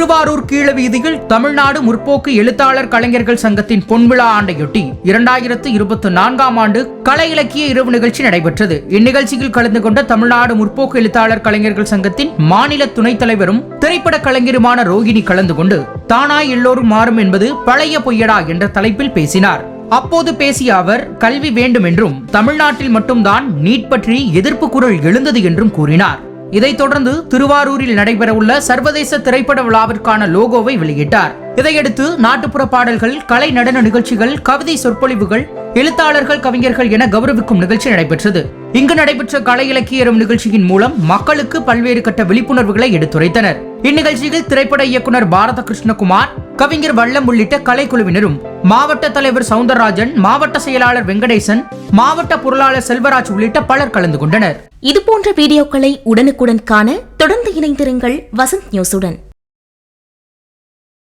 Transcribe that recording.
திருவாரூர் கீழவீதியில் தமிழ்நாடு முற்போக்கு எழுத்தாளர் கலைஞர்கள் சங்கத்தின் பொன்விழா ஆண்டையொட்டி 2024ஆம் ஆண்டு கலை இலக்கிய இரவு நிகழ்ச்சி நடைபெற்றது. இந்நிகழ்ச்சியில் கலந்து கொண்ட தமிழ்நாடு முற்போக்கு எழுத்தாளர் கலைஞர்கள் சங்கத்தின் மாநில துணைத் தலைவரும் திரைப்பட கலைஞருமான ரோகிணி கலந்து கொண்டு தானாய் எல்லோரும் மாறும் என்பது பழைய பொய்யடா என்ற தலைப்பில் பேசினார். அப்போது பேசிய அவர், கல்வி வேண்டும் என்றும் தமிழ்நாட்டில் மட்டும்தான் நீட் பற்றி எதிர்ப்பு குரல் எழுந்தது என்றும் கூறினார். இதைத் தொடர்ந்து திருவாரூரில் நடைபெறவுள்ள சர்வதேச திரைப்பட விழாவிற்கான லோகோவை வெளியிட்டார். இதையடுத்து நாட்டுப்புற பாடல்கள், கலை நடன நிகழ்ச்சிகள், கவிதை சொற்பொழிவுகள், எழுத்தாளர்கள், கவிஞர்கள் என கௌரவிக்கும் நிகழ்ச்சி நடைபெற்றது. இங்கு நடைபெற்ற கலை இலக்கிய நிகழ்ச்சியின் மூலம் மக்களுக்கு பல்வேறு கட்ட விழிப்புணர்வுகளை எடுத்துரைத்தனர். இந்நிகழ்ச்சியில் திரைப்பட இயக்குனர் பாரத கிருஷ்ணகுமார், கவிஞர் வல்லம் உள்ளிட்ட கலைக்குழுவினரும், மாவட்ட தலைவர் சவுந்தரராஜன், மாவட்ட செயலாளர் வெங்கடேசன், மாவட்ட பொருளாளர் செல்வராஜ் உள்ளிட்ட பலர் கலந்து கொண்டனர். இதுபோன்ற வீடியோக்களை உடனுக்குடன் காண தொடர்ந்து இணைந்திருங்கள் வசந்த் நியூஸுடன்.